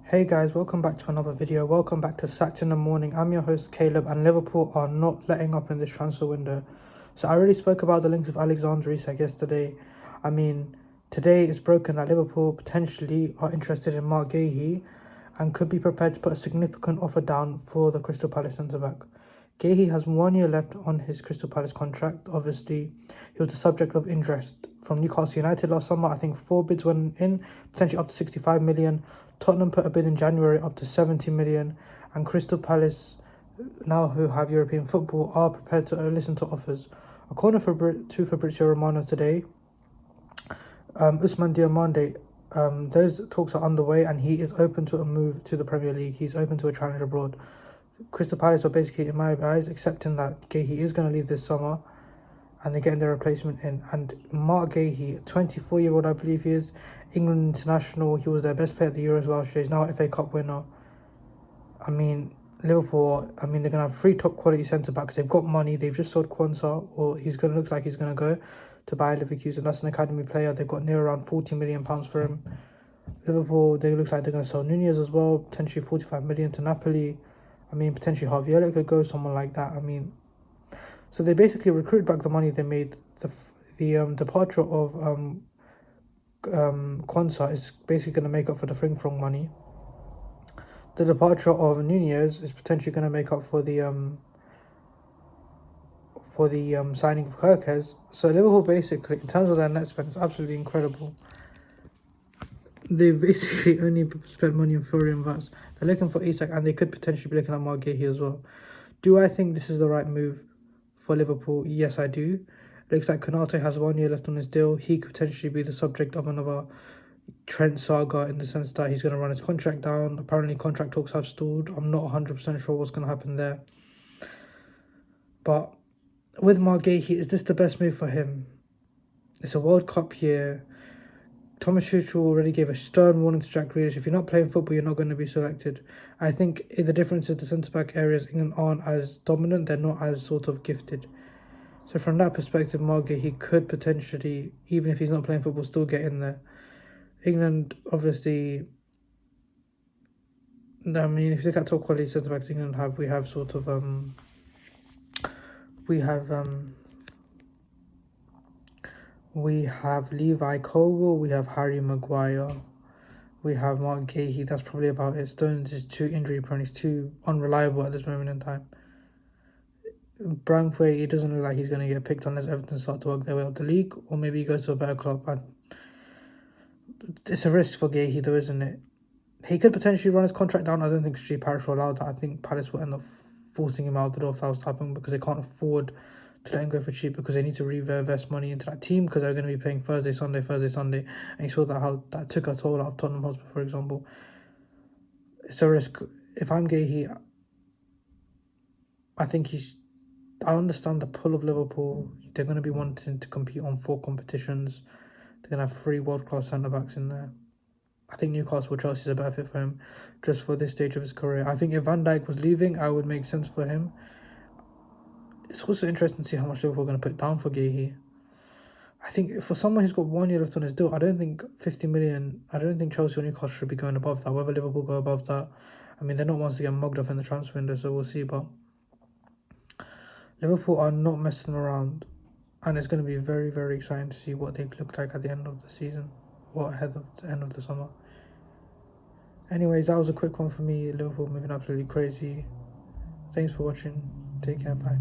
Hey guys, welcome back to another video. Welcome back to Sacked in the Morning. I'm your host Caleb, and Liverpool are not letting up in this transfer window. So I already spoke about the links of Alexander Isak yesterday. Today it's broken that Liverpool potentially are interested in Mark Guehi and could be prepared to put a significant offer down for the Crystal Palace centre-back. Guehi has 1 year left on his Crystal Palace contract. Obviously, he was the subject of interest from Newcastle United last summer. I think 4 bids went in, potentially up to 65 million. Tottenham put a bid in January up to 70 million. And Crystal Palace, now who have European football, are prepared to listen to offers. According to Fabrizio Romano today, Ousmane Diomande, those talks are underway and he is open to a move to the Premier League. He's open to a challenge abroad. Crystal Palace are basically, in my eyes, accepting that Guehi is going to leave this summer and they're getting their replacement in. And Mark Guehi, 24-year-old I believe he is, England international, he was their best player at the Euros last year, he's now an FA Cup winner. Liverpool, they're going to have 3 top quality centre-backs. They've got money, they've just sold Quansah, or looks like he's going to go to Bayer Leverkusen. That's an academy player. They've got near around £40 million for him. Liverpool, they look like they're going to sell Nunez as well, potentially 45 million to Napoli. Potentially Javier could go, someone like that. So they basically recruit back the money they made. The departure of Quansah is basically going to make up for the Fring money. The departure of Nunez is potentially going to make up for the signing of Kirkes. So Liverpool basically, in terms of their net spend, is absolutely incredible. They basically only spent money on Florian Wirtz. They're looking for Isak, and they could potentially be looking at Mark Guehi as well. Do I think this is the right move for Liverpool? Yes, I do. Looks like Konate has 1 year left on his deal. He could potentially be the subject of another Trent saga in the sense that he's going to run his contract down. Apparently, contract talks have stalled. I'm not 100% sure what's going to happen there. But with Mark Guehi, is this the best move for him? It's a World Cup year. Thomas Tuchel already gave a stern warning to Jack Grealish. If you're not playing football, you're not going to be selected. I think the difference is the centre-back areas England aren't as dominant. They're not as sort of gifted. So from that perspective, Mark Guehi could potentially, even if he's not playing football, still get in there. England, obviously, if you look at top quality centre-backs England have, we have Levi Colwill, we have Harry Maguire, we have Mark Guehi. That's probably about it. Stones is too injury prone, he's too unreliable at this moment in time. Branthwaite, it doesn't look like he's going to get picked unless Everton start to work their way up the league, or maybe he goes to a better club. It's a risk for Guehi though, isn't it? He could potentially run his contract down. I don't think Crystal Palace will allow that. I think Palace will end up forcing him out the door if that was to happen, because they can't afford to let him go for cheap, because they need to reinvest money into that team, because they're going to be playing Thursday, Sunday, and you saw that how that took a toll out of Tottenham Hotspur, for example. It's a risk. If I'm Guehi, I understand the pull of Liverpool. They're going to be wanting to compete on 4 competitions. They're going to have 3 world-class centre-backs in there. I think Newcastle or Chelsea is a better fit for him, just for this stage of his career. I think if Van Dijk was leaving, I would make sense for him. It's also interesting to see how much Liverpool are going to put down for Guehi. I think for someone who's got 1 year left on his deal, I don't think 50 million, I don't think Chelsea or Newcastle should be going above that. Whether Liverpool go above that, they're not ones to get mugged off in the transfer window, so we'll see. But Liverpool are not messing around, and it's going to be very, very exciting to see what they look like at the end of the season, or ahead of the end of the summer. Anyways, that was a quick one for me. Liverpool moving absolutely crazy. Thanks for watching. Take care. Bye.